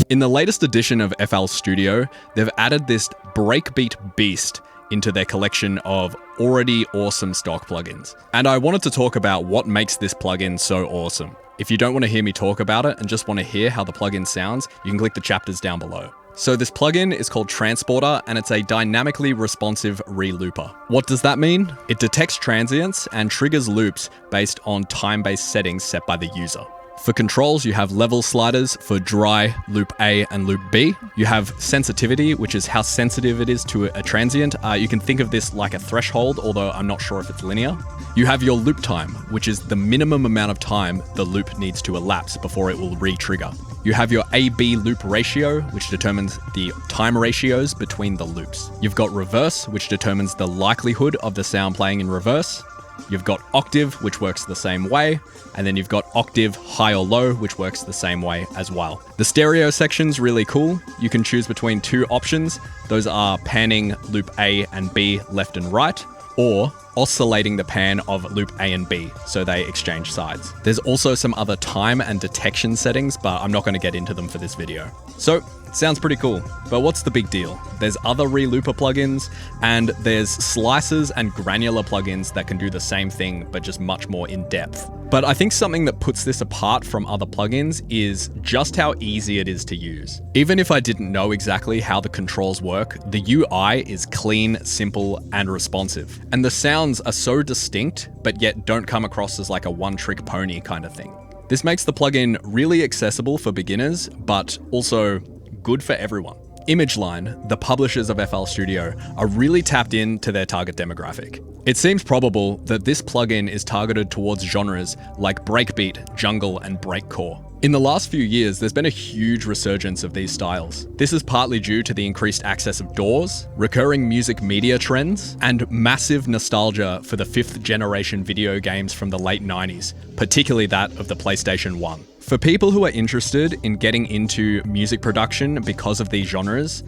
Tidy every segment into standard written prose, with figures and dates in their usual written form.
In the latest edition of FL Studio, they've added this Breakbeat beast into their collection of already awesome stock plugins. And I wanted to talk about what makes this plugin so awesome. If you don't want to hear me talk about it and just want to hear how the plugin sounds, you can click the chapters down below. So this plugin is called Transporter, and it's a dynamically responsive re-looper. What does that mean? It detects transients and triggers loops based on time-based settings set by the user. For controls, you have level sliders for dry, loop A, and loop B. You have sensitivity, which is how sensitive it is to a transient. You can think of this like a threshold, although I'm not sure if it's linear. You have your loop time, which is the minimum amount of time the loop needs to elapse before it will re-trigger. You have your A-B loop ratio, which determines the time ratios between the loops. You've got reverse, which determines the likelihood of the sound playing in reverse. You've got octave, which works the same way, and then you've got octave high or low, which works the same way as well. The stereo section's really cool. You can choose between two options. Those are panning loop A and B left and right, or oscillating the pan of loop A and B, so they exchange sides. There's also some other time and detection settings, but I'm not going to get into them for this video. So, sounds pretty cool, but what's the big deal? There's other re-looper plugins, and there's slicers and granular plugins that can do the same thing, but just much more in depth. But I think something that puts this apart from other plugins is just how easy it is to use. Even if I didn't know exactly how the controls work, the UI is clean, simple, and responsive. And the sounds are so distinct, but yet don't come across as like a one-trick pony kind of thing. This makes the plugin really accessible for beginners, but also good for everyone. ImageLine, the publishers of FL Studio, are really tapped into their target demographic. It seems probable that this plugin is targeted towards genres like breakbeat, jungle, and breakcore. In the last few years, there's been a huge resurgence of these styles. This is partly due to the increased access of DAWs, recurring music media trends, and massive nostalgia for the 5th generation video games from the late 90s, particularly that of the PlayStation 1. For people who are interested in getting into music production because of these genres,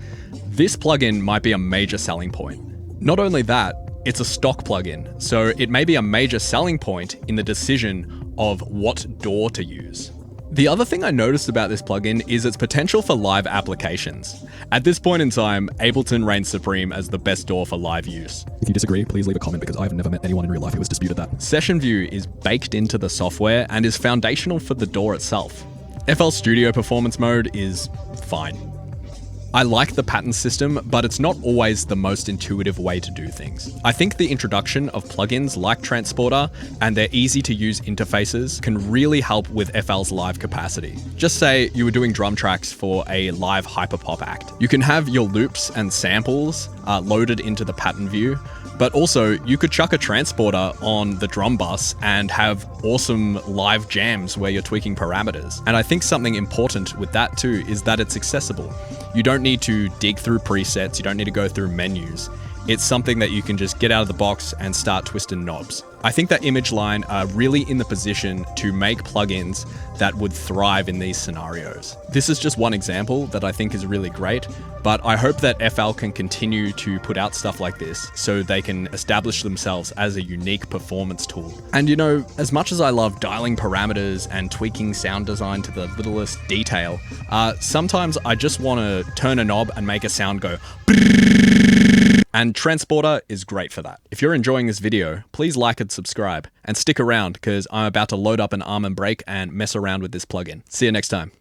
this plugin might be a major selling point. Not only that, it's a stock plugin, so it may be a major selling point in the decision of what DAW to use. The other thing I noticed about this plugin is its potential for live applications. At this point in time, Ableton reigns supreme as the best DAW for live use. If you disagree, please leave a comment because I've never met anyone in real life who has disputed that. Session View is baked into the software and is foundational for the DAW itself. FL Studio Performance Mode is fine. I like the pattern system, but it's not always the most intuitive way to do things. I think the introduction of plugins like Transporter and their easy-to-use interfaces can really help with FL's live capacity. Just say you were doing drum tracks for a live hyperpop act. You can have your loops and samples loaded into the pattern view, but also you could chuck a transporter on the drum bus and have awesome live jams where you're tweaking parameters. And I think something important with that too is that it's accessible. You don't need to dig through presets, you don't need to go through menus. It's something that you can just get out of the box and start twisting knobs. I think that ImageLine are really in the position to make plugins that would thrive in these scenarios. This is just one example that I think is really great, but I hope that FL can continue to put out stuff like this so they can establish themselves as a unique performance tool. And you know, as much as I love dialing parameters and tweaking sound design to the littlest detail, sometimes I just want to turn a knob and make a sound go and Transporter is great for that. If you're enjoying this video, please like and subscribe, and stick around because I'm about to load up an arm and break and mess around with this plugin. See you next time.